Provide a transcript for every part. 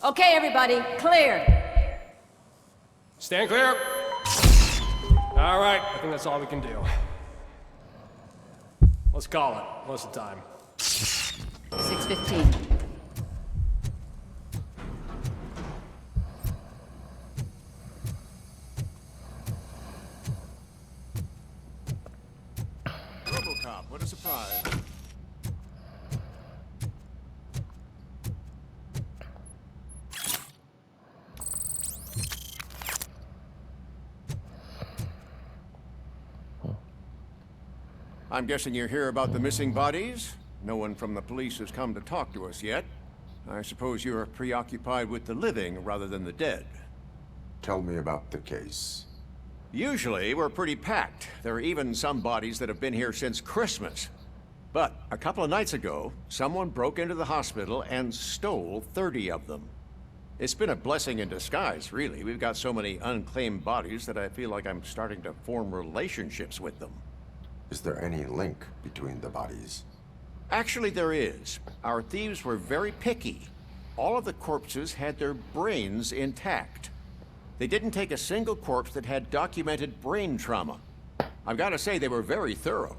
Okay, everybody, cleared. Stand clear. All right, I think that's all we can do. Let's call it. What's the time? 6:15. Robocop, what a surprise. I'm guessing you're here about the missing bodies? No one from the police has come to talk to us yet. I suppose you're preoccupied with the living rather than the dead. Tell me about the case. Usually, we're pretty packed. There are even some bodies that have been here since Christmas. But a couple of nights ago, someone broke into the hospital and stole 30 of them. It's been a blessing in disguise, really. We've got so many unclaimed bodies that I feel like I'm starting to form relationships with them. Is there any link between the bodies? Actually, there is. Our thieves were very picky. All of the corpses had their brains intact. They didn't take a single corpse that had documented brain trauma. I've got to say, they were very thorough.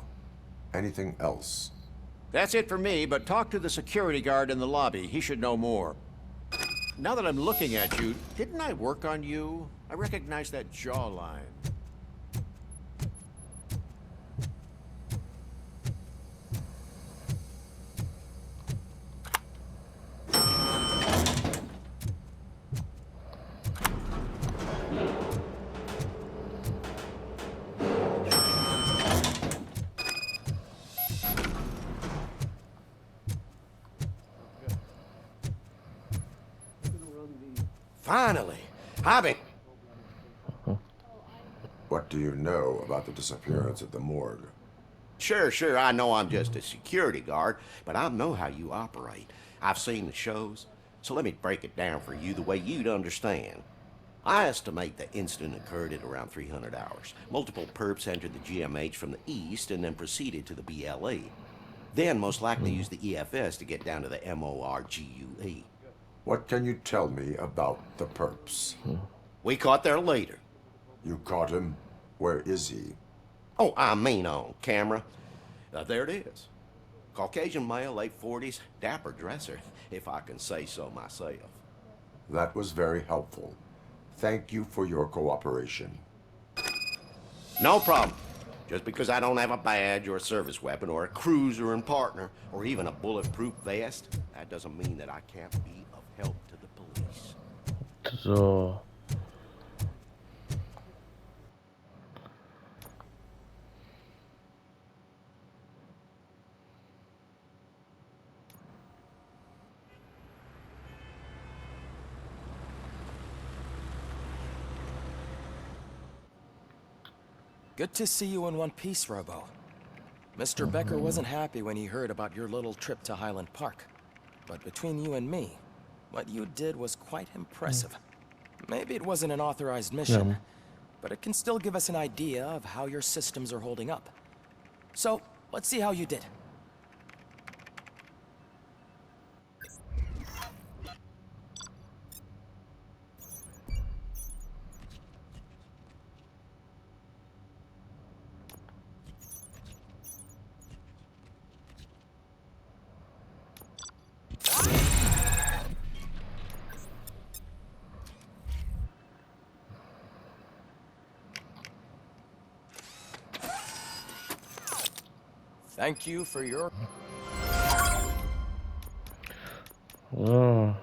Anything else? That's it for me, but talk to the security guard in the lobby. He should know more. Now that I'm looking at you, didn't I work on you? I recognize that jawline. Finally, Hobby. What do you know about the disappearance at the morgue? Sure, I know I'm just a security guard, but I know how you operate. I've seen the shows, so let me break it down for you the way you'd understand. I estimate the incident occurred at around 300 hours. Multiple perps entered the GMH from the east and then proceeded to the BLE. Then most likely used the EFS to get down to the MORGUE. What can you tell me about the perps? We caught their leader. You caught him? Where is he? Oh, I mean on camera. There it is. Caucasian male, late 40s, dapper dresser, if I can say so myself. That was very helpful. Thank you for your cooperation. No problem. Just because I don't have a badge or a service weapon or a cruiser and partner or even a bulletproof vest, that doesn't mean that I can't be of help to the police. So. Good to see you in one piece, Robo. Mr. Becker wasn't happy when he heard about your little trip to Highland Park. But between you and me, what you did was quite impressive. Maybe it wasn't an authorized mission, but it can still give us an idea of how your systems are holding up. So, let's see how you did. Thank you for your... Oh.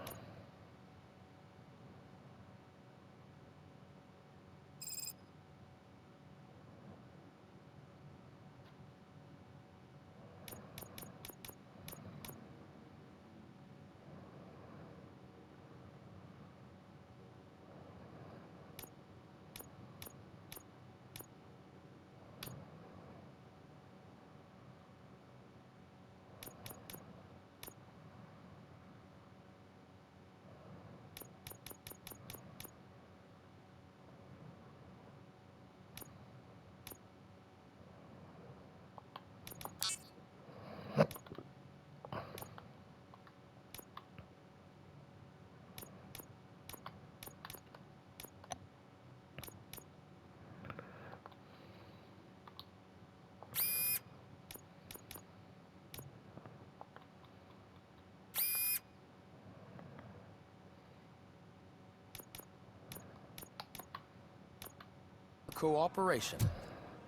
cooperation.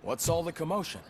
What's all the commotion?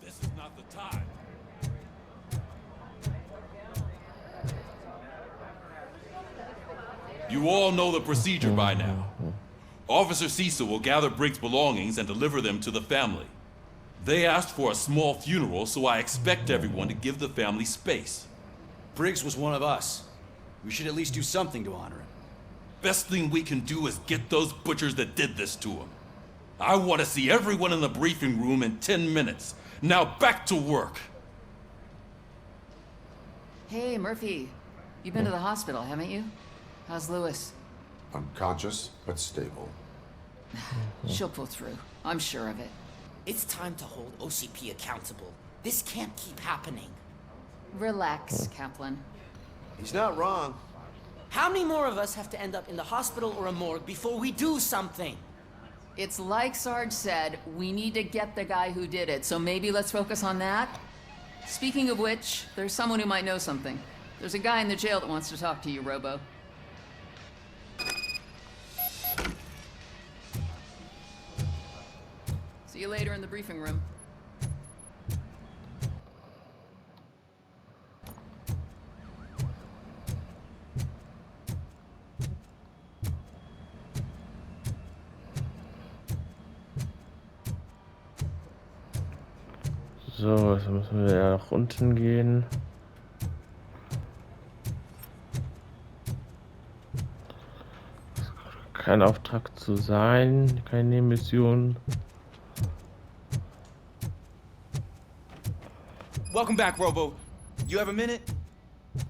This is not the time. You all know the procedure by now. Officer Cecil will gather Briggs' belongings and deliver them to the family. They asked for a small funeral, so I expect everyone to give the family space. Briggs was one of us. We should at least do something to honor him. Best thing we can do is get those butchers that did this to him. I want to see everyone in the briefing room in 10 minutes. Now back to work. Hey, Murphy. You've been to the hospital, haven't you? How's Lewis? Unconscious, but stable. She'll pull through. I'm sure of it. It's time to hold OCP accountable. This can't keep happening. Relax, Kaplan. He's not wrong. How many more of us have to end up in the hospital or a morgue before we do something? It's like Sarge said, we need to get the guy who did it, so maybe let's focus on that? Speaking of which, there's someone who might know something. There's a guy in the jail that wants to talk to you, Robo. See you later in the briefing room. So, jetzt müssen wir ja nach unten gehen. Kein Auftrag zu sein, keine Mission. Welcome back, Robo. You have a minute?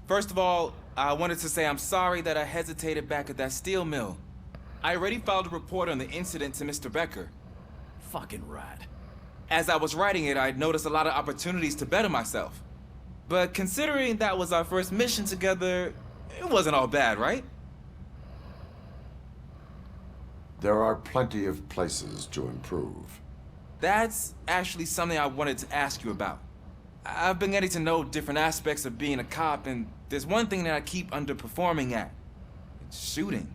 First of all, I wanted to say I'm sorry that I hesitated back at that steel mill. I already filed a report on the incident to Mr. Becker. Fucking rat. As I was writing it, I'd noticed a lot of opportunities to better myself. But considering that was our first mission together, it wasn't all bad, right? There are plenty of places to improve. That's actually something I wanted to ask you about. I've been getting to know different aspects of being a cop, and there's one thing that I keep underperforming at. It's shooting.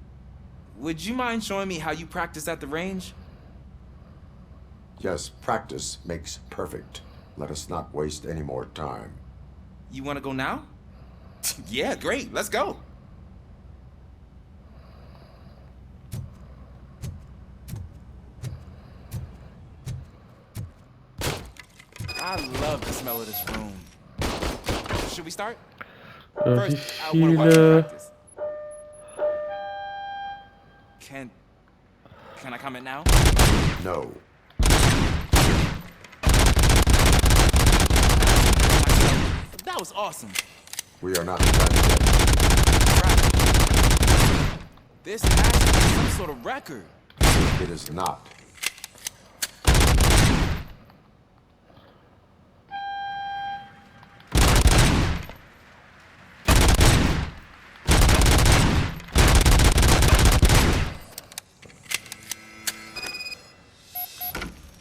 Would you mind showing me how you practice at the range? Yes, practice makes perfect. Let us not waste any more time. You want to go now? Yeah, great. Let's go. I love the smell of this room. Should we start? Wie First, I want to watch you viele... practice. Can I comment now? No. That was awesome. We are not done yet. Right. This has to be some sort of record. It is not.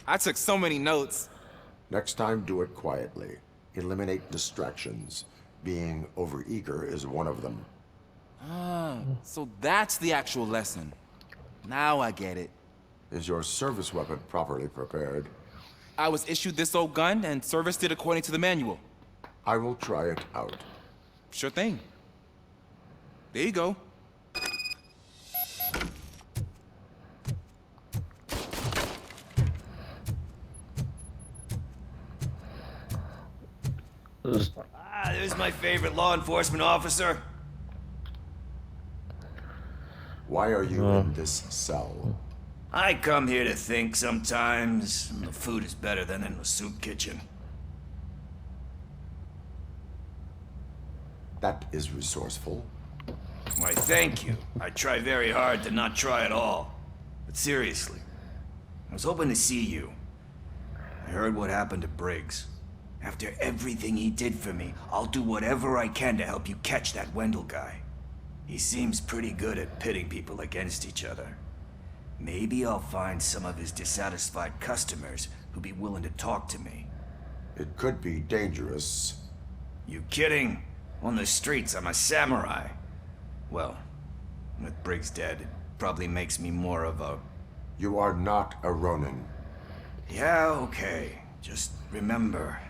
I took so many notes. Next time, do it quietly. Eliminate distractions. Being overeager is one of them. So that's the actual lesson. Now I get it. Is your service weapon properly prepared? I was issued this old gun and serviced it according to the manual. I will try it out. Sure thing. There you go. There's my favorite law enforcement officer. Why are you in this cell? I come here to think sometimes. The food is better than in the soup kitchen. That is resourceful. Why, thank you. I try very hard to not try at all. But seriously, I was hoping to see you. I heard what happened to Briggs. After everything he did for me, I'll do whatever I can to help you catch that Wendell guy. He seems pretty good at pitting people against each other. Maybe I'll find some of his dissatisfied customers who'd be willing to talk to me. It could be dangerous. You kidding? On the streets, I'm a samurai. Well, with Briggs dead, it probably makes me more of a... You are not a Ronin. Yeah, okay. Just remember,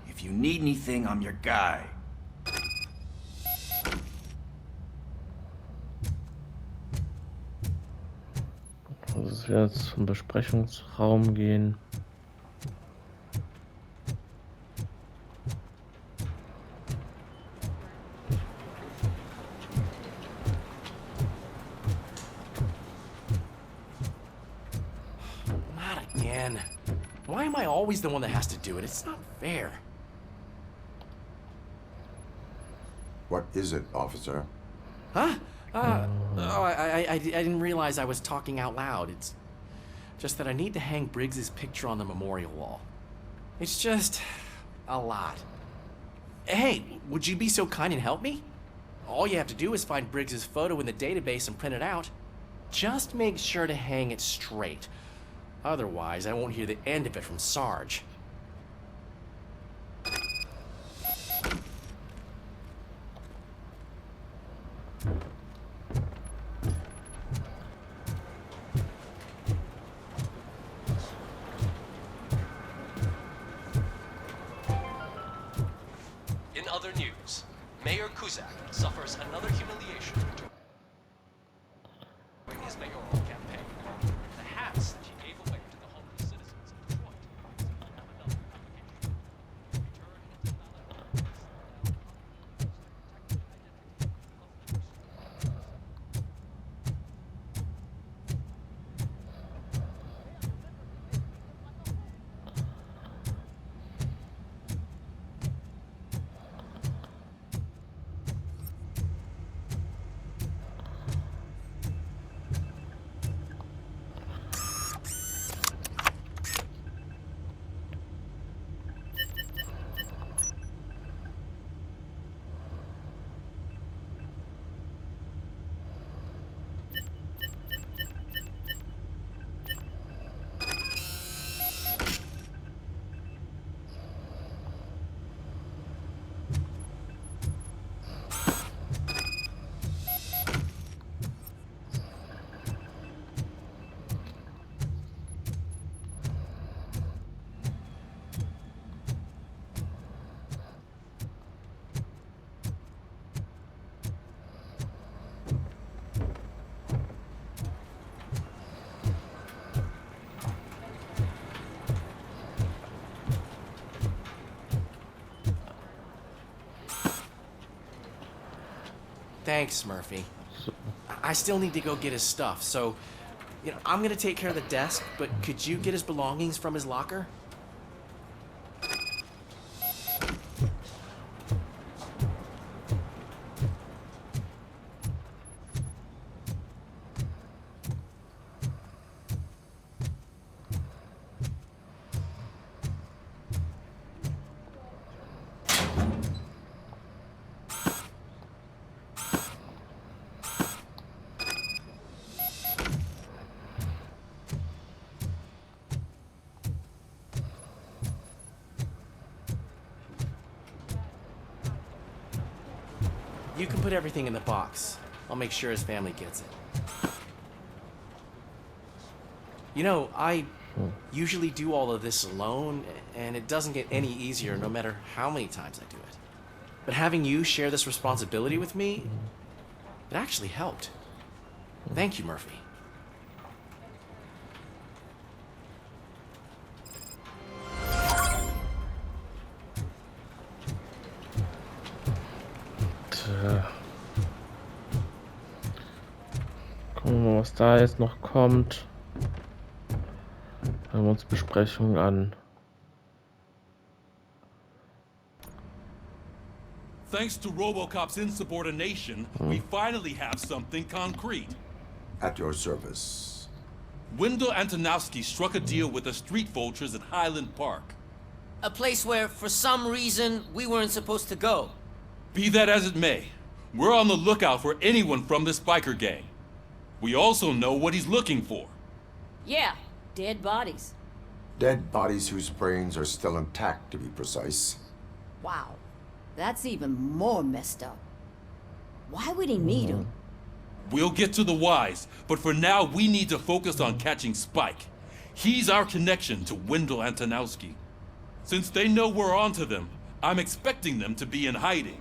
if you need anything, I'm your guy. Also, dass wir jetzt zum Besprechungsraum gehen. Not again. Why am I always the one that has to do it? It's not fair. What is it, officer? Huh? I didn't realize I was talking out loud. It's just that I need to hang Briggs's picture on the memorial wall. It's just a lot. Hey, would you be so kind and help me? All you have to do is find Briggs's photo in the database and print it out. Just make sure to hang it straight. Otherwise, I won't hear the end of it from Sarge. In other news, Mayor Kuzak suffers another humiliation during his mayoral campaign. The hats that he gave away to the homeless citizens of Detroit have another application. Return into the ballot Thanks, Murphy. I still need to go get his stuff, so, I'm gonna take care of the desk, but could you get his belongings from his locker? You can put everything in the box. I'll make sure his family gets it. I usually do all of this alone, and it doesn't get any easier no matter how many times I do it. But having you share this responsibility with me, it actually helped. Thank you, Murphy. Gucken wir mal, was da jetzt noch kommt. Hören wir uns Besprechungen an. Thanks to Robocop's insubordination, we finally have something concrete. At your service. Wendell Antonowski struck a deal with the street vultures at Highland Park. A place where, for some reason, we weren't supposed to go. Be that as it may, we're on the lookout for anyone from this biker gang. We also know what he's looking for. Yeah, dead bodies. Dead bodies whose brains are still intact, to be precise. Wow, that's even more messed up. Why would he need them? We'll get to the whys, but for now we need to focus on catching Spike. He's our connection to Wendell Antonowski. Since they know we're onto them, I'm expecting them to be in hiding.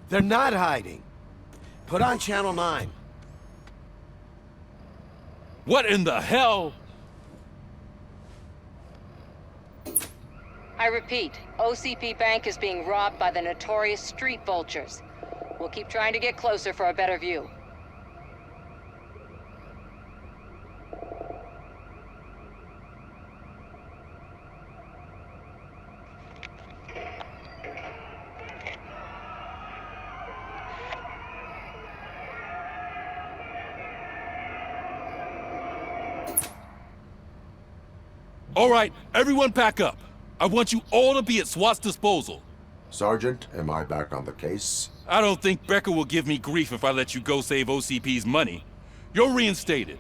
They're not hiding. Put on Channel 9. What in the hell? I repeat, OCP Bank is being robbed by the notorious street vultures. We'll keep trying to get closer for a better view. All right, everyone pack up. I want you all to be at SWAT's disposal. Sergeant, am I back on the case? I don't think Becker will give me grief if I let you go save OCP's money. You're reinstated.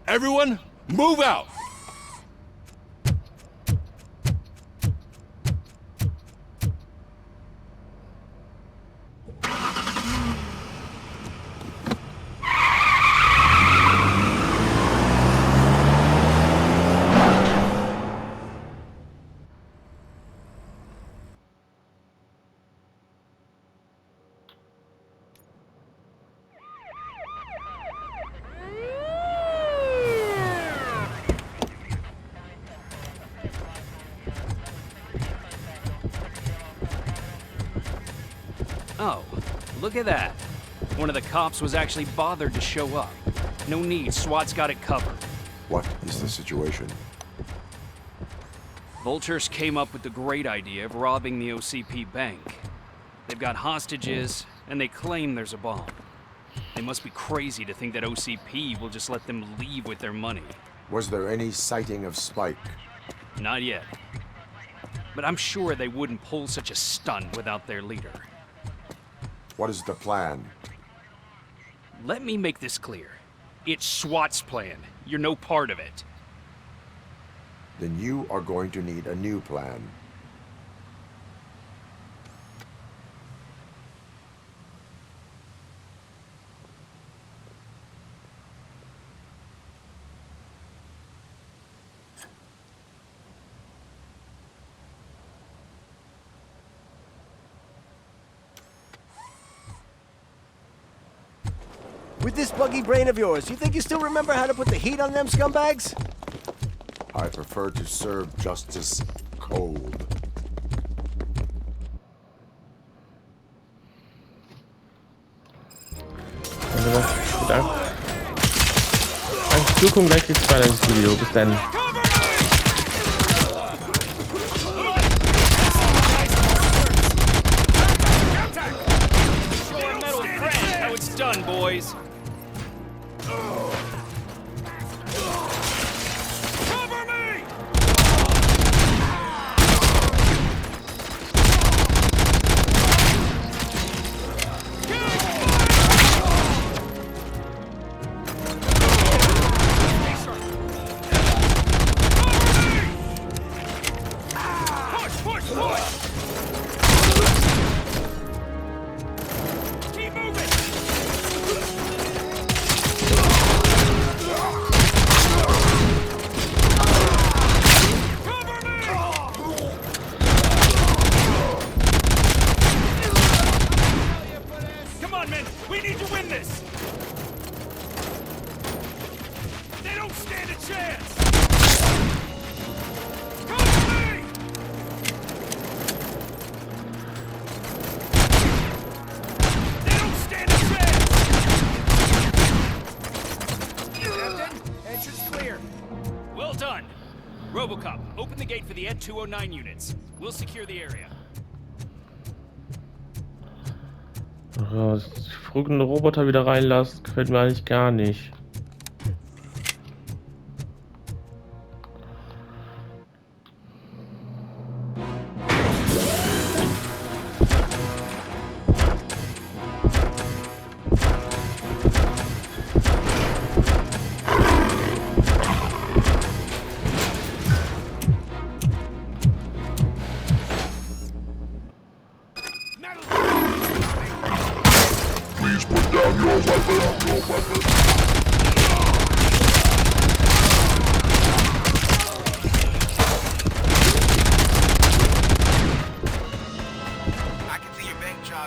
Everyone, move out! Oh, look at that. One of the cops was actually bothered to show up. No need, SWAT's got it covered. What is the situation? Vultures came up with the great idea of robbing the OCP bank. They've got hostages, and they claim there's a bomb. They must be crazy to think that OCP will just let them leave with their money. Was there any sighting of Spike? Not yet. But I'm sure they wouldn't pull such a stunt without their leader. What is the plan? Let me make this clear. It's SWAT's plan. You're no part of it. Then you are going to need a new plan. With this buggy brain of yours, you think you still remember how to put the heat on them scumbags? I prefer to serve justice cold. Also das gut ab. Ich gucke gleich jetzt weiter ins Video. Bis dann. How it's done, boys. Robocop, open the gate for the Ed 209 units. We'll secure the area. Die verrückten Roboter wieder reinlassen, gefällt mir eigentlich gar nicht.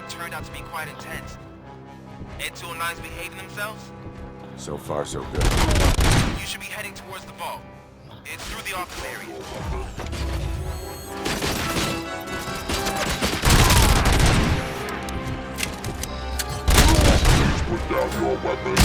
Turned out to be quite intense. Ed 209's behaving themselves? So far, so good. You should be heading towards the vault. It's through the office area. Please put down your weapons.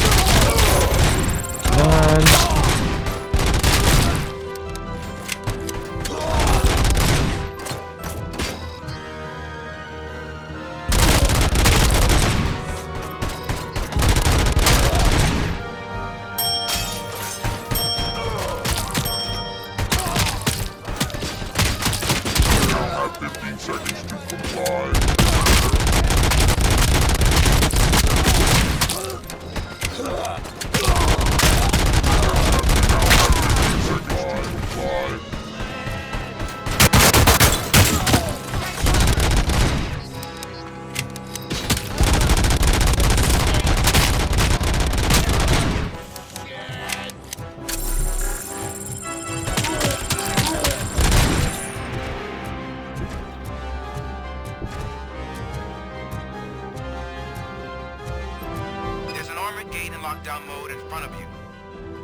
lockdown mode in front of you.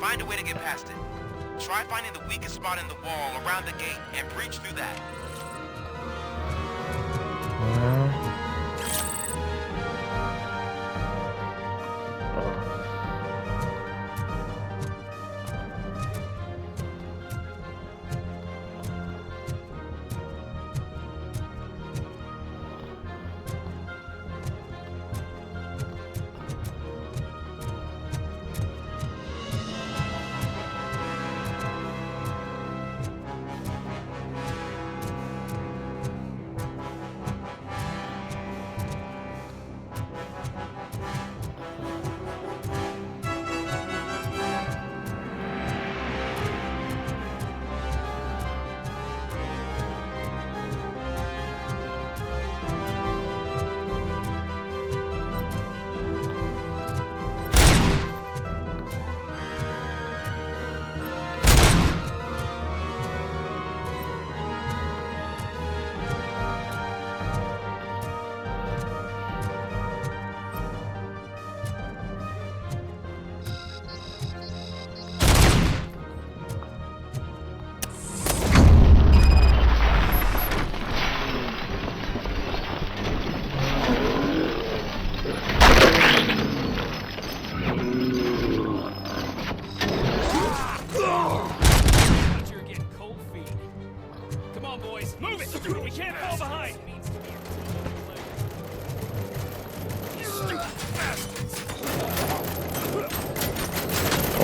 Find a way to get past it. Try finding the weakest spot in the wall around the gate and breach through that.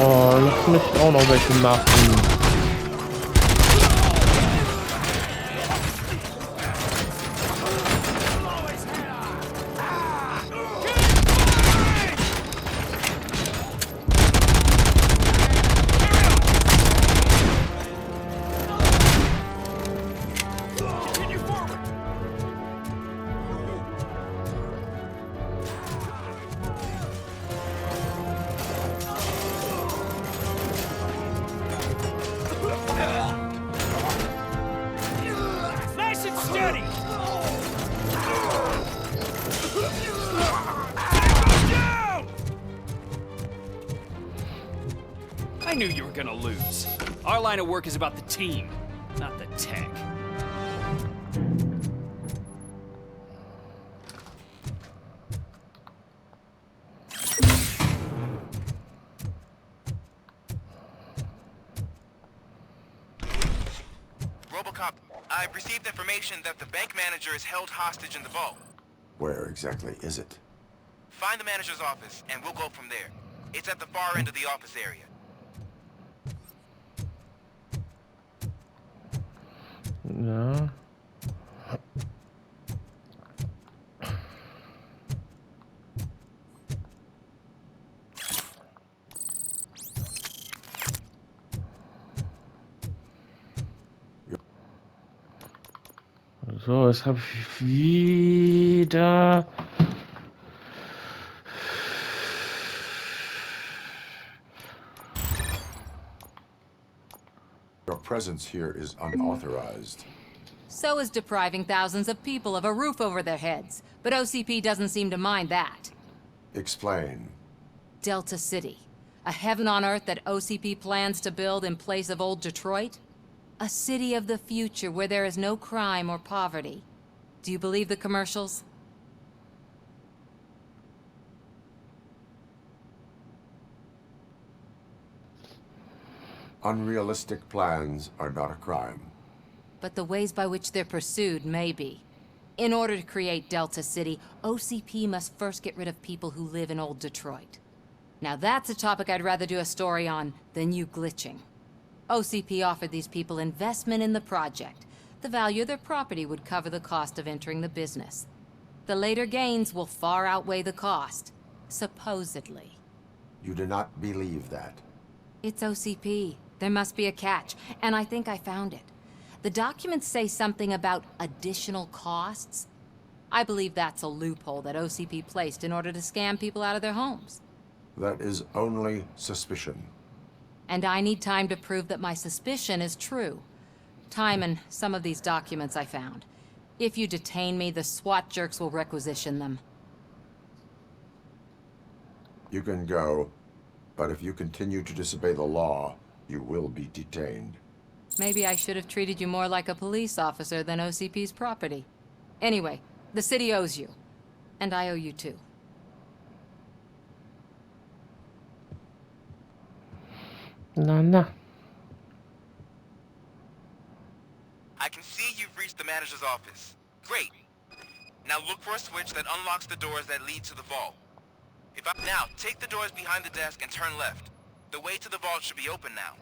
Oh, lass mich auch noch welche machen. I knew you were gonna lose. Our line of work is about the team, not the tech. Robocop, I've received information that the bank manager is held hostage in the vault. Where exactly is it? Find the manager's office, and we'll go from there. It's at the far end of the office area. Ja. So, jetzt habe ich wieder... Your presence here is unauthorized. So is depriving thousands of people of a roof over their heads. But OCP doesn't seem to mind that. Explain. Delta City. A heaven on earth that OCP plans to build in place of old Detroit? A city of the future where there is no crime or poverty. Do you believe the commercials? Unrealistic plans are not a crime. But the ways by which they're pursued may be. In order to create Delta City, OCP must first get rid of people who live in old Detroit. Now that's a topic I'd rather do a story on than you glitching. OCP offered these people investment in the project. The value of their property would cover the cost of entering the business. The later gains will far outweigh the cost, supposedly. You do not believe that. It's OCP. There must be a catch, and I think I found it. The documents say something about additional costs. I believe that's a loophole that OCP placed in order to scam people out of their homes. That is only suspicion. And I need time to prove that my suspicion is true. Time and some of these documents I found. If you detain me, the SWAT jerks will requisition them. You can go, but if you continue to disobey the law, you will be detained. Maybe I should have treated you more like a police officer than OCP's property. Anyway, the city owes you. And I owe you too. Na. I can see you've reached the manager's office. Great. Now look for a switch that unlocks the doors that lead to the vault. Now, take the doors behind the desk and turn left. The way to the vault should be open now.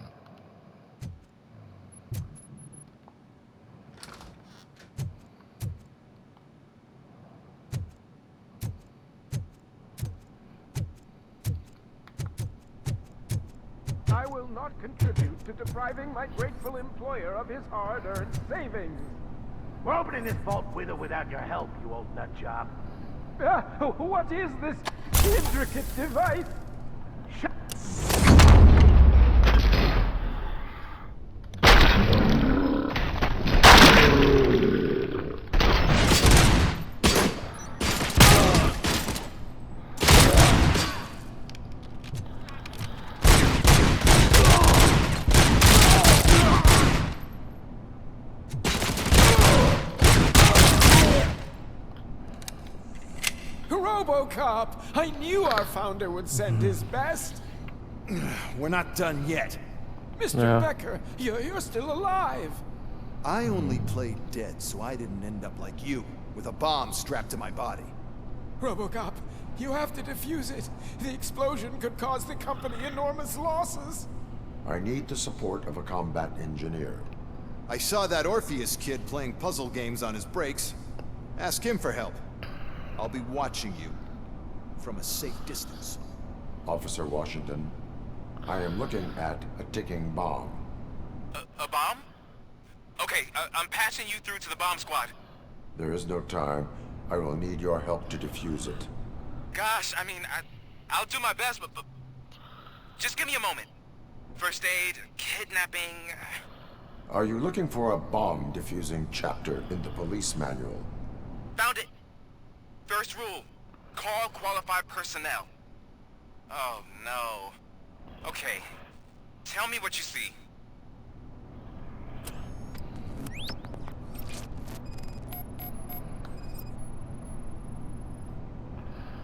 I will not contribute to depriving my grateful employer of his hard-earned savings. We're opening this vault with or without your help, you old nutjob. What is this intricate device? Robocop! I knew our founder would send his best. We're not done yet. Mr. Becker, you're still alive. I only played dead so I didn't end up like you, with a bomb strapped to my body. Robocop, you have to defuse it. The explosion could cause the company enormous losses. I need the support of a combat engineer. I saw that Orpheus kid playing puzzle games on his breaks. Ask him for help. I'll be watching you from a safe distance. Officer Washington, I am looking at a ticking bomb. A bomb? Okay, I'm passing you through to the bomb squad. There is no time. I will need your help to defuse it. Gosh, I mean, I'll do my best, but just give me a moment. First aid, kidnapping... Are you looking for a bomb defusing chapter in the police manual? Found it. First rule, call qualified personnel. Oh, no. Okay, tell me what you see.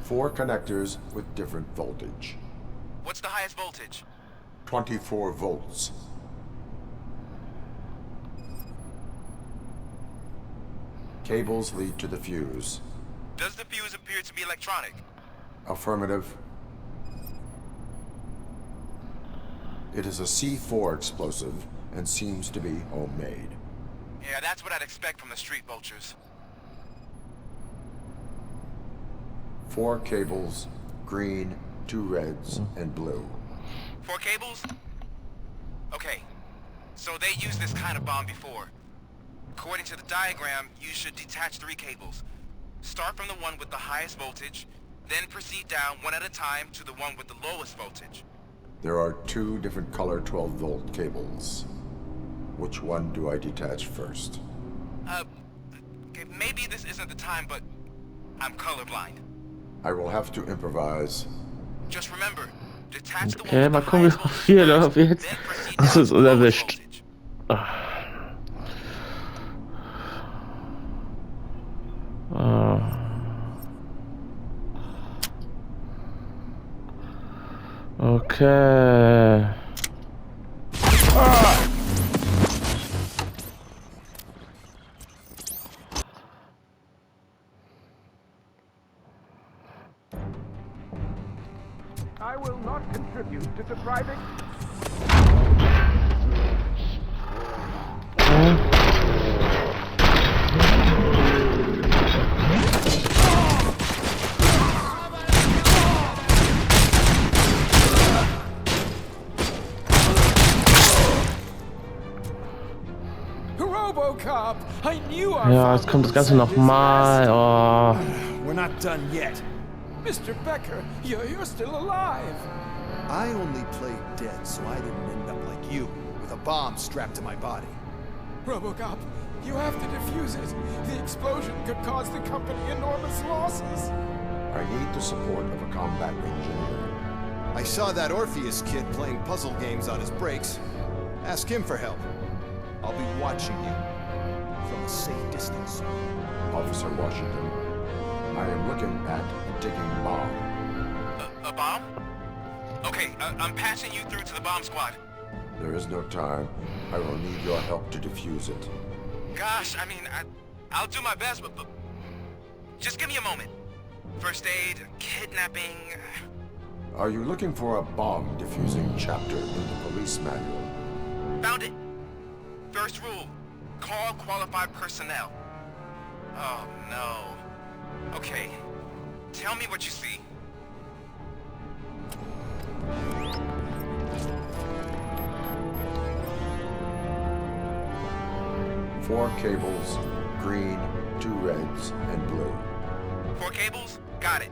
Four connectors with different voltage. What's the highest voltage? 24 volts. Cables lead to the fuse. Does the fuse appear to be electronic? Affirmative. It is a C4 explosive and seems to be homemade. Yeah, that's what I'd expect from the street vultures. 4 cables, green, 2 reds, and blue. 4 cables? Okay, so they used this kind of bomb before. According to the diagram, you should detach 3 cables. Start from the one with the highest voltage, then proceed down one at a time to the one with the lowest voltage. There are 2 different color 12-volt cables. Which one do I detach first? Okay, maybe this isn't the time, but I'm colorblind. I will have to improvise. Just remember, detach the Okay, one mal with the gucken, wie highest viel voltage wir jetzt. then proceed Das down ist to the lowest unerwischt. voltage. Okay. I will not contribute to depriving... Robocop! I knew our Ja, jetzt kommt das Ganze nochmal. Oh. We're not done yet. Mr. Becker, you're still alive. I only played dead so I didn't end up like you, with a bomb strapped to my body. Robocop, you have to defuse it. The explosion could cause the company enormous losses. I need the support of a combat engineer. I saw that Orpheus kid playing puzzle games on his breaks. Ask him for help. I'll be watching you from a safe distance. Officer Washington, I am looking at a ticking bomb. A bomb? Okay, I'm passing you through to the bomb squad. There is no time. I will need your help to defuse it. Gosh, I mean, I'll do my best, but just give me a moment. First aid, kidnapping... Are you looking for a bomb defusing chapter in the police manual? Found it. First rule, call qualified personnel. Oh, no. Okay, tell me what you see. Four cables, green, 2 reds, and blue. 4 cables? Got it.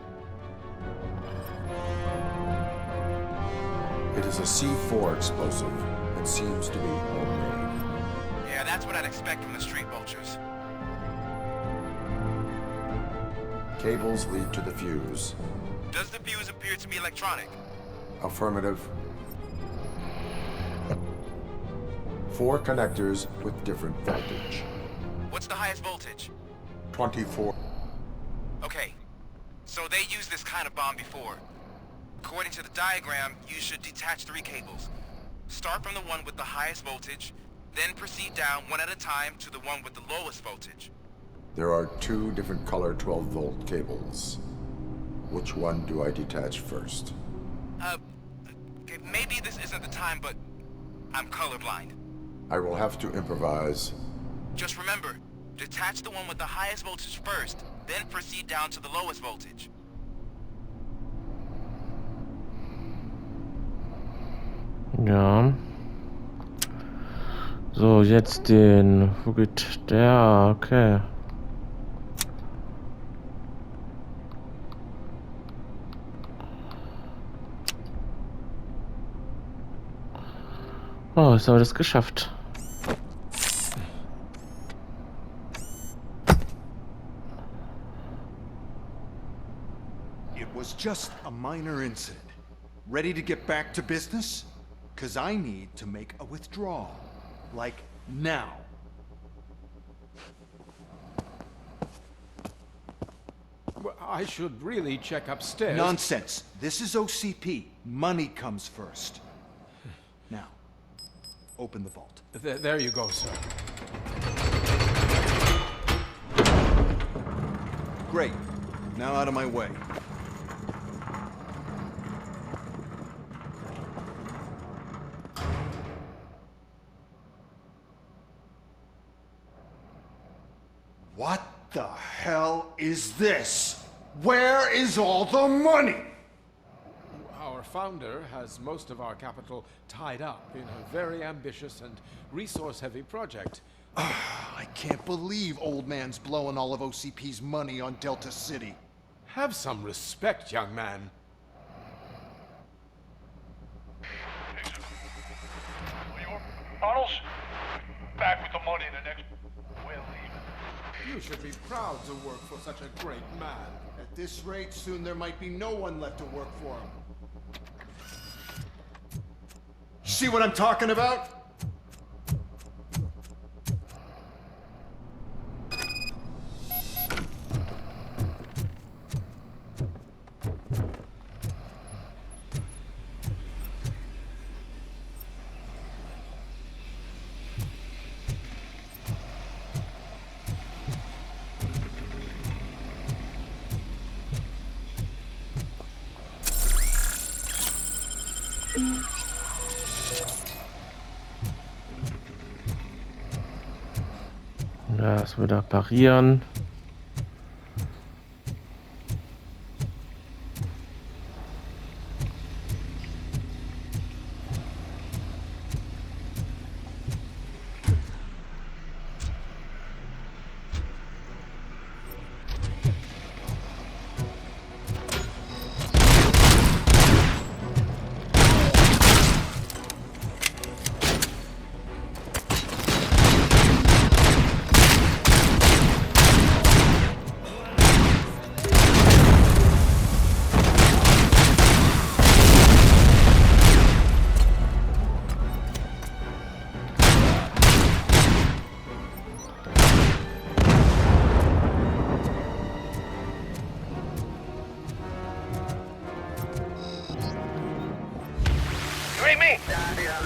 It is a C4 explosive and seems to be homemade. Yeah, that's what I'd expect from the street vultures. Cables lead to the fuse. Does the fuse appear to be electronic? Affirmative. 4 connectors with different voltage. What's the highest voltage? 24. Okay, so they used this kind of bomb before. According to the diagram, you should detach 3 cables. Start from the one with the highest voltage, then proceed down one at a time to the one with the lowest voltage. There are 2 different color 12-volt cables. Which one do I detach first? Okay, maybe this isn't the time, but I'm colorblind. I will have to improvise. Just remember, detach the one with the highest voltage first, then proceed down to the lowest voltage. Ja. So, jetzt den... Wo geht der? Okay. Oh, jetzt haben wir das geschafft. It was just a minor incident. Ready to get back to business? 'Cause I need to make a withdrawal. Like, now. Well, I should really check upstairs. Nonsense. This is OCP. Money comes first. Now, open the vault. There you go, sir. Great. Now out of my way. What the hell is this? Where is all the money? Our founder has most of our capital tied up in a very ambitious and resource-heavy project. I can't believe old man's blowing all of OCP's money on Delta City. Have some respect, young man. Bottles? Back with the money in the next... We'll leave. You should be proud to work for such a great man. At this rate, soon there might be no one left to work for him. See what I'm talking about? Das wieder parieren.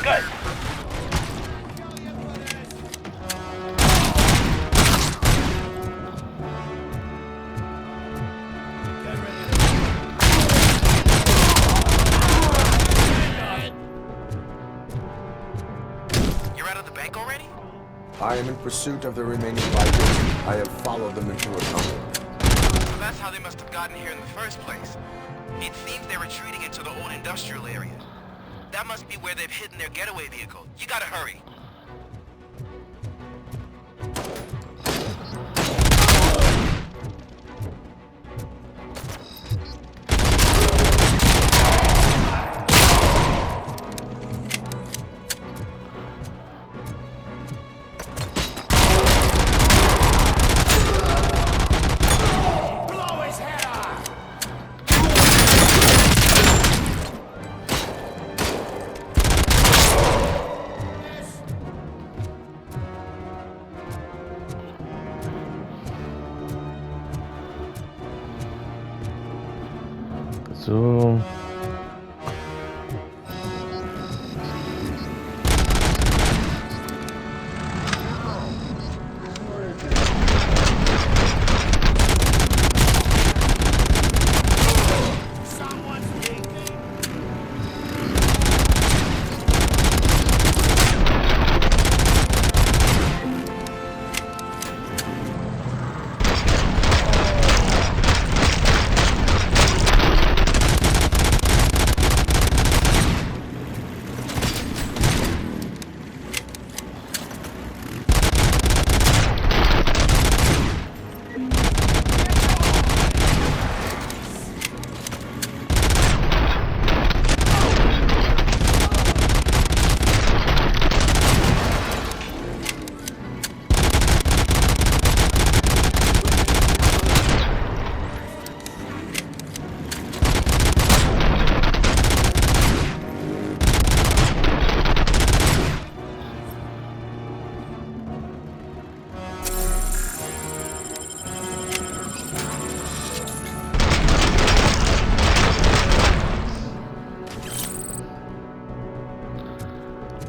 Good. You're out of the bank already? I am in pursuit of the remaining fighters. I have followed them into a tunnel. So that's how they must have gotten here in the first place. It seems they're retreating into the old industrial area. That must be where they've hidden their getaway vehicle. You gotta hurry. So.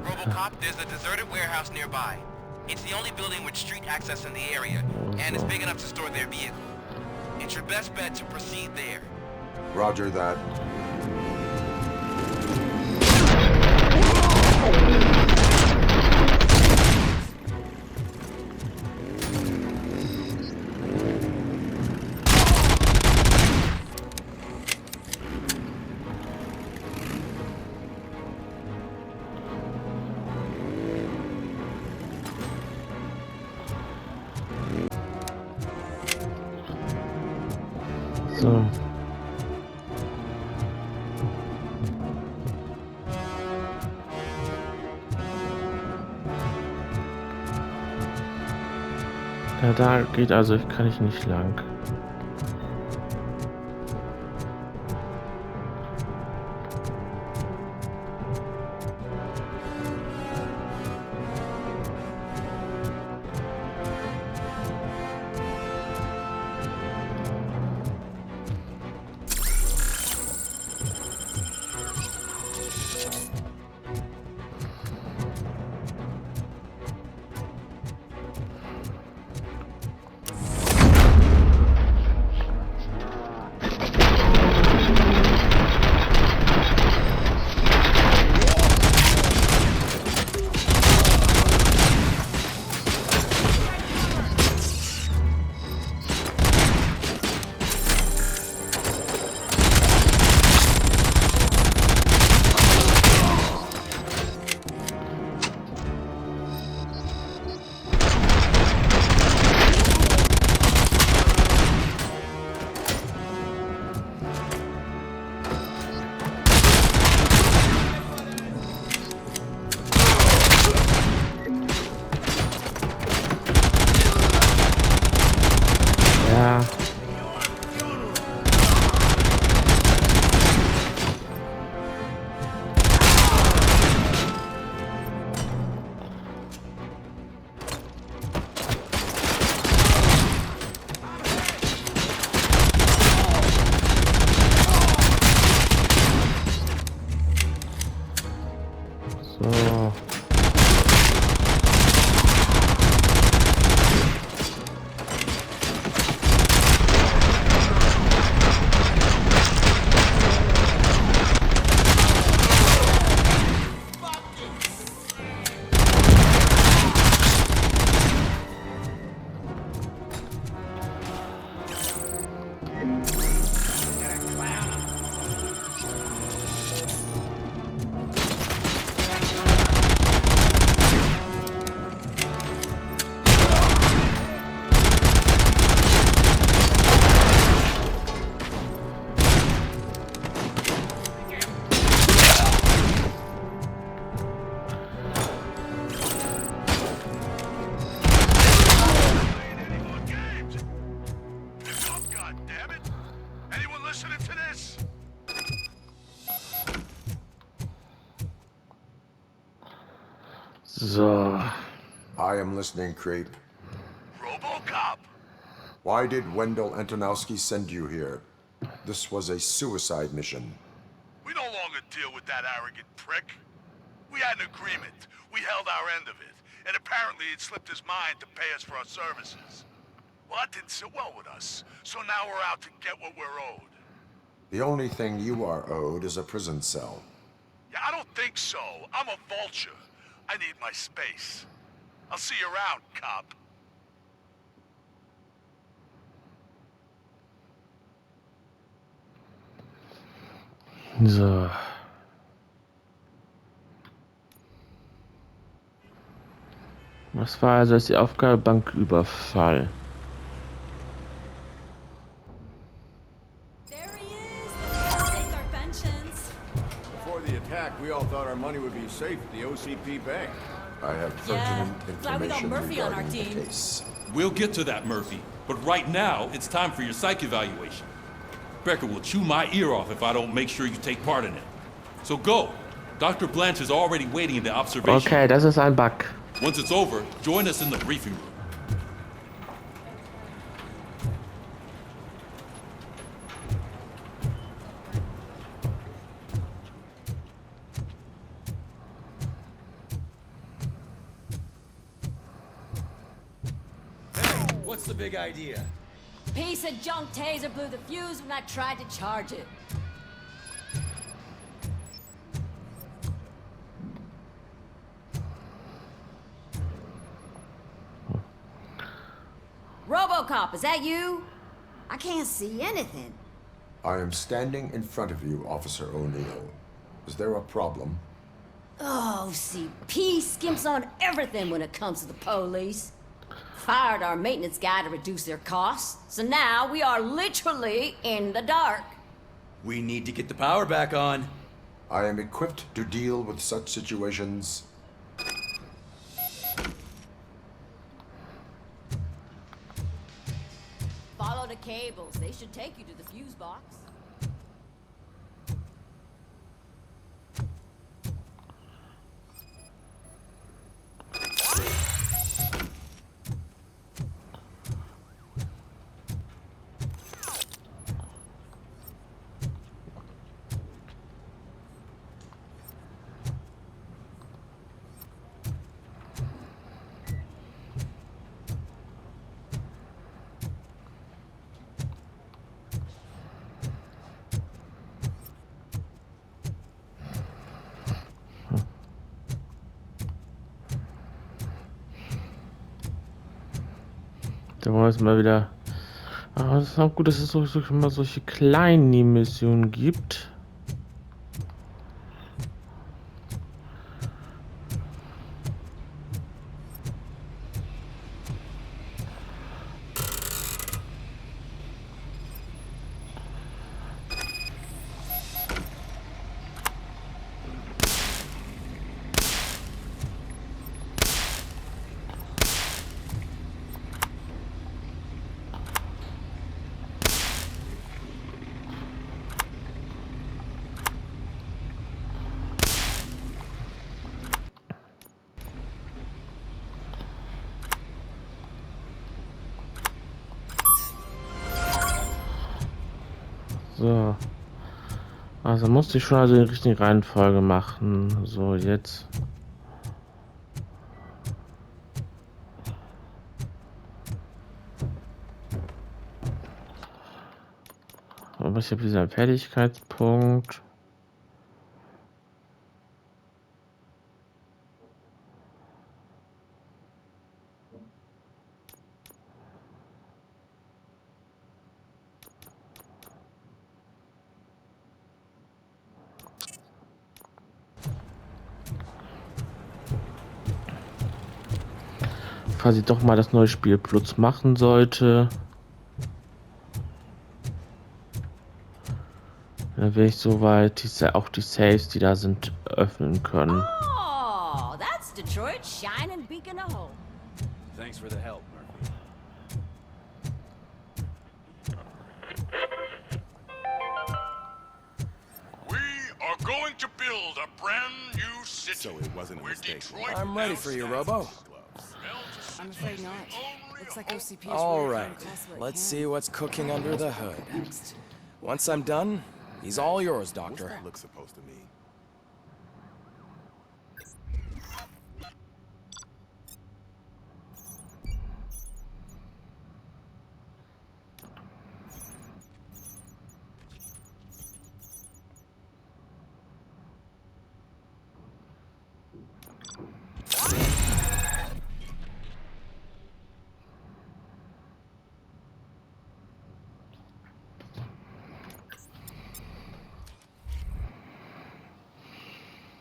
Robocop, there's a deserted warehouse nearby. It's the only building with street access in the area, and it's big enough to store their vehicle. It's your best bet to proceed there. Roger that. So. Ja, da geht also, kann ich nicht lang. Ja. So. So. I am listening, Creep. Robocop! Why did Wendell Antonowski send you here? This was a suicide mission. We no longer deal with that arrogant prick. We had an agreement. We held our end of it. And apparently it slipped his mind to pay us for our services. Well, that didn't sit well with us. So now we're out to get what we're owed. The only thing you are owed is a prison cell. Yeah, I don't think so. I'm a vulture. I need my space. I'll see you around, cop. So. Was war also jetzt die Aufgabe? Banküberfall. Before the attack, we all thought our money would be safe at the OCP bank. I have pertinent information regarding the case. We'll get to that, Murphy. But right now, it's time for your psych evaluation. Becker will chew my ear off if I don't make sure you take part in it. So go. Dr. Blanche is already waiting in the observation. Okay, das ist ein Bug. Once it's over, join us in the briefing room. What's the big idea? piece of junk taser blew the fuse when I tried to charge it. Robocop, is that you? I can't see anything. I am standing in front of you, Officer O'Neill. Is there a problem? Oh, OCP skimps on everything when it comes to the police. Fired our maintenance guy to reduce their costs, so now we are literally in the dark. We need to get the power back on. I am equipped to deal with such situations. Follow the cables. They should take you to the fuse box. Da wollen wir jetzt mal wieder. Aber es ist auch gut, dass es so immer solche kleinen Missionen gibt. So. Also musste ich schon also in die richtige Reihenfolge machen. So, jetzt. Aber ich habe diesen Fertigkeitspunkt. Falls ich doch mal das neue Spiel Plus machen sollte, dann wäre ich soweit, auch die Saves, die da sind, öffnen können. Oh, that's Detroit's shining beacon of hope. Thanks for the help, Murphy. We are going to build a brand new city. So it wasn't a where mistake. Detroit I'm ready for you, Robo. I'm afraid not. Looks like OCP is All really right, trying to cost what it let's can. see what's cooking under the hood. Once I'm done, he's all yours, Doctor. What's that look supposed to mean?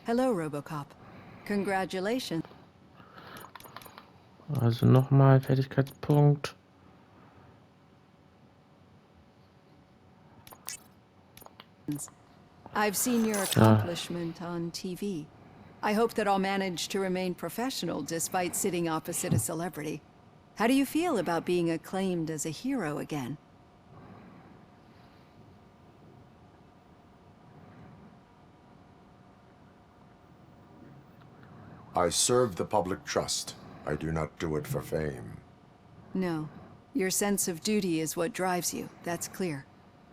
Hello, Robocop. Congratulations. Also nochmal Fertigkeitspunkt. I've seen your accomplishment on TV. I hope that I'll manage to remain professional despite sitting opposite a celebrity. How do you feel about being acclaimed as a hero again? I serve the public trust. I do not do it for fame. No. Your sense of duty is what drives you, that's clear.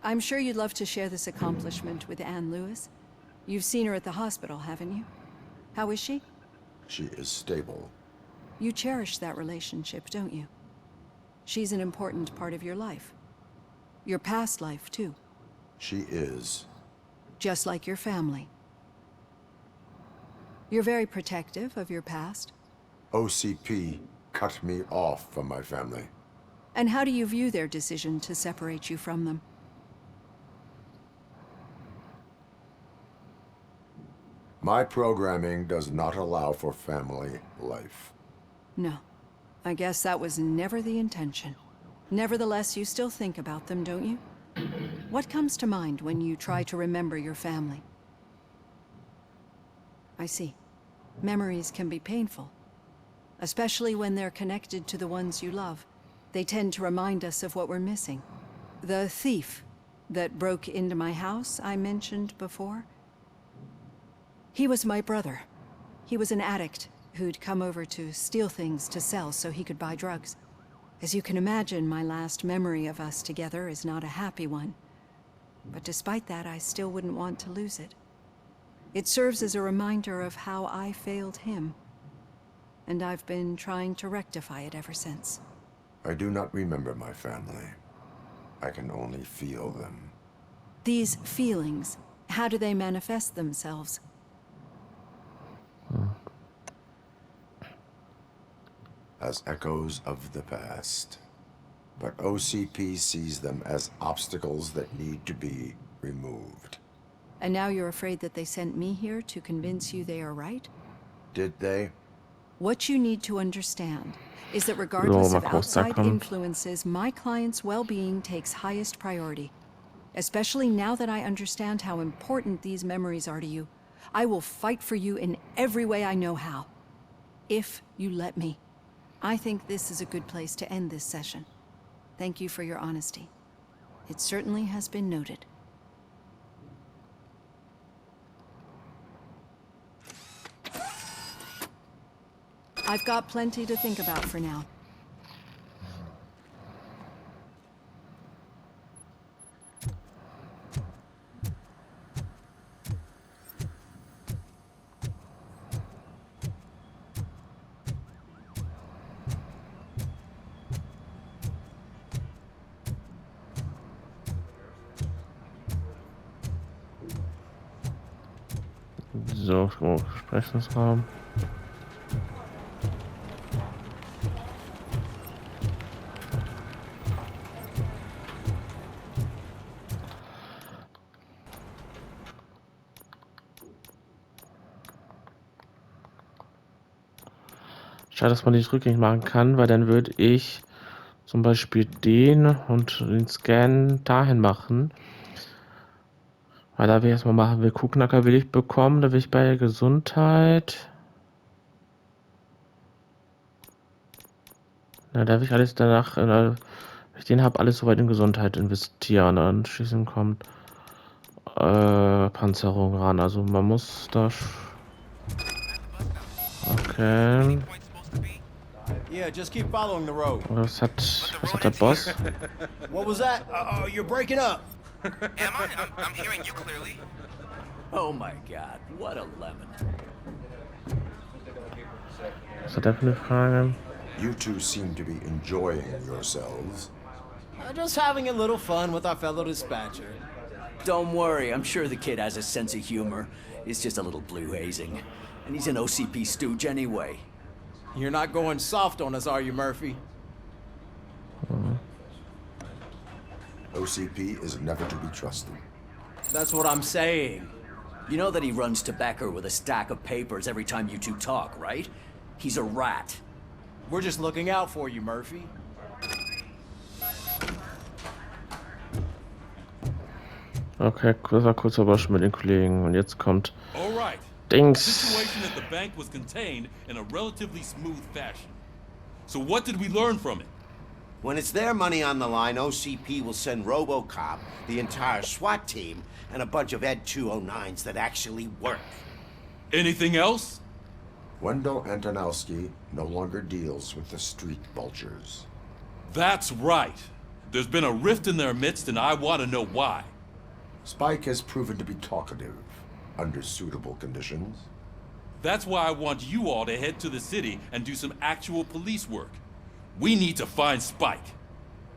I'm sure you'd love to share this accomplishment with Anne Lewis. You've seen her at the hospital, haven't you? How is she? She is stable. You cherish that relationship, don't you? She's an important part of your life. Your past life, too. She is. Just like your family. You're very protective of your past. OCP cut me off from my family. And how do you view their decision to separate you from them? My programming does not allow for family life. No. I guess that was never the intention. Nevertheless, you still think about them, don't you? What comes to mind when you try to remember your family? I see. Memories can be painful, especially when they're connected to the ones you love. They tend to remind us of what we're missing. The thief that broke into my house I mentioned before, he was my brother. He was an addict who'd come over to steal things to sell so he could buy drugs. As you can imagine, my last memory of us together is not a happy one. But despite that, I still wouldn't want to lose it. It serves as a reminder of how I failed him. And I've been trying to rectify it ever since. I do not remember my family. I can only feel them. These feelings, how do they manifest themselves? As echoes of the past. But OCP sees them as obstacles that need to be removed. And now you're afraid that they sent me here to convince you they are right? Did they? What you need to understand is that regardless of outside kommt. influences, my client's well-being takes highest priority. Especially now that I understand how important these memories are to you. I will fight for you in every way I know how. If you let me. I think this is a good place to end this session. Thank you for your honesty. It certainly has been noted. I've got plenty to think about for now. So, Besprechungsraum. Schade, dass man die rückgängig machen kann, weil dann würde ich zum Beispiel den und den Scan dahin machen. Weil da will ich erstmal machen, will Kuhknacker will ich bekommen, da will ich bei Gesundheit. Na, da will ich alles danach, wenn ich den habe, alles soweit in Gesundheit investieren. Anschließend kommt Panzerung ran. Also man muss da. Okay. Yeah, just keep following the road. Was hat der Boss? What was that? You're breaking up. Am I? I'm hearing you clearly. Oh my god, what a lemon. Was hat der für eine Frage? You two seem to be enjoying yourselves. Just having a little fun with our fellow dispatcher. Don't worry, I'm sure the kid has a sense of humor. It's just a little blue hazing. And he's an OCP stooge anyway. You're not going soft on us, are you, Murphy? OCP is never to be trusted. That's what I'm saying. You know that he runs to Becker with a stack of papers every time you two talk, right? He's a rat. We're just looking out for you, Murphy. Okay, das war kurz aber schon mit den Kollegen. Und jetzt kommt Alright. Dings. The situation at the bank was contained in a relatively smooth fashion. So what did we learn from it? When it's their money on the line, OCP will send Robocop, the entire SWAT team, and a bunch of Ed 209s that actually work. Anything else? Wendell Antonowski no longer deals with the street vultures. That's right. There's been a rift in their midst, and I want to know why. Spike has proven to be talkative, under suitable conditions. That's why I want you all to head to the city and do some actual police work. We need to find Spike.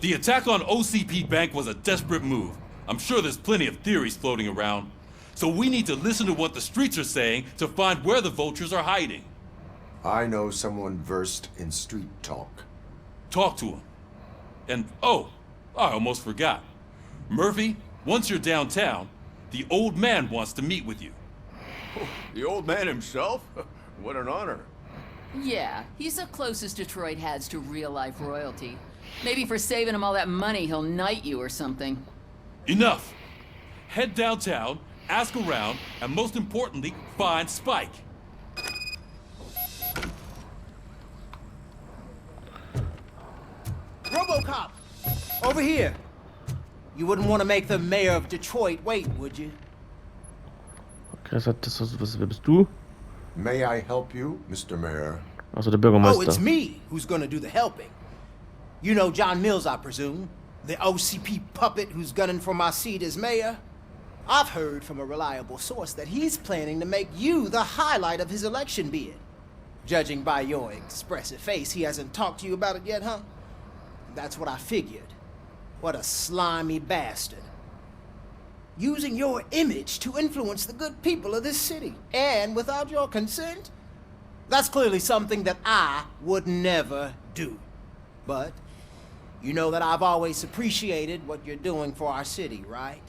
The attack on OCP Bank was a desperate move. I'm sure there's plenty of theories floating around. So we need to listen to what the streets are saying to find where the vultures are hiding. I know someone versed in street talk. Talk to him. And, oh, I almost forgot. Murphy, once you're downtown, the old man wants to meet with you. Oh, the old man himself? What an honor. Yeah, he's the closest Detroit has to real-life royalty. Maybe for saving him all that money, he'll knight you or something. Enough! Head downtown, ask around, and most importantly, find Spike. Robocop! Over here! You wouldn't want to make the mayor of Detroit wait, would you? Okay, wer bist du? May I help you, Mr. Mayor? Also der Bürgermeister. Oh, it's me who's gonna do the helping. You know John Mills, I presume? The OCP puppet who's gunning for my seat as mayor? I've heard from a reliable source that he's planning to make you the highlight of his election bid. Judging by your expressive face, he hasn't talked to you about it yet, huh? That's what I figured. What a slimy bastard. Using your image to influence the good people of this city, and without your consent? That's clearly something that I would never do. But you know that I've always appreciated what you're doing for our city, right?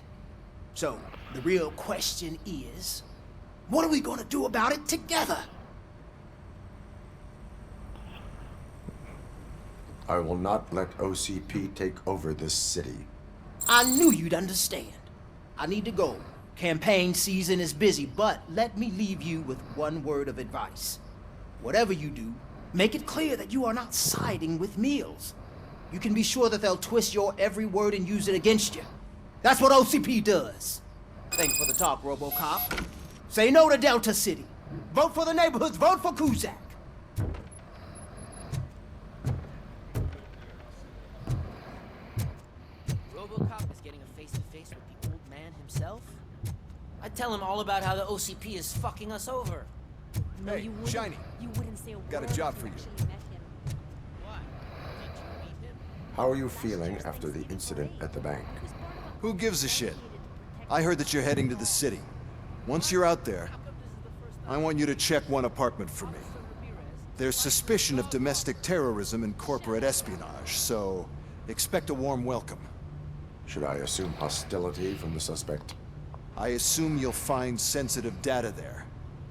So, the real question is, what are we gonna do about it together? I will not let OCP take over this city. I knew you'd understand. I need to go. Campaign season is busy, but let me leave you with one word of advice. Whatever you do, make it clear that you are not siding with Mills. You can be sure that they'll twist your every word and use it against you. That's what OCP does. Thanks for the talk, Robocop. Say no to Delta City. Vote for the neighborhoods. Vote for Kuzak. Robocop is getting a face-to-face with the old man himself? I'd tell him all about how the OCP is fucking us over. No, hey, Shiny. You wouldn't say a Got a word job if for you. actually met him. Why? Did you meet him? How are you feeling after the incident at the bank? Who gives a shit? I heard that you're heading to the city. Once you're out there, I want you to check one apartment for me. There's suspicion of domestic terrorism and corporate espionage, so expect a warm welcome. Should I assume hostility from the suspect? I assume you'll find sensitive data there.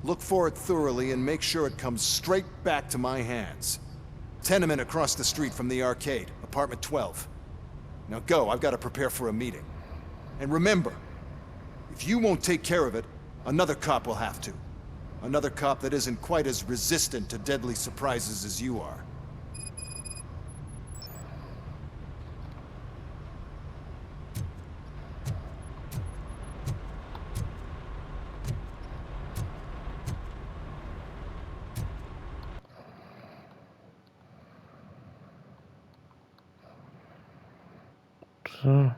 Look for it thoroughly and make sure it comes straight back to my hands. Tenement across the street from the arcade, apartment 12. Now go, I've got to prepare for a meeting. And remember, if you won't take care of it, another cop will have to. Another cop that isn't quite as resistant to deadly surprises as you are. So.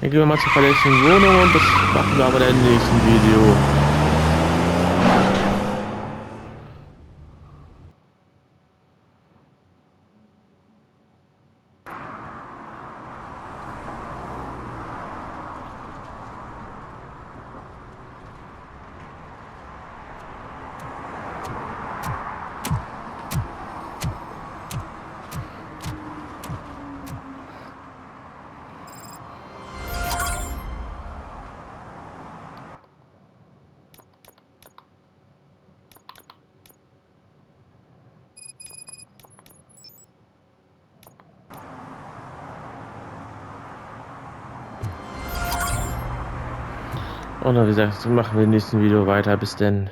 Dann gehen wir mal zur verlässlichen Wohnung und das machen wir aber dann im nächsten Video. Und wie gesagt, so machen wir im nächsten Video weiter. Bis denn.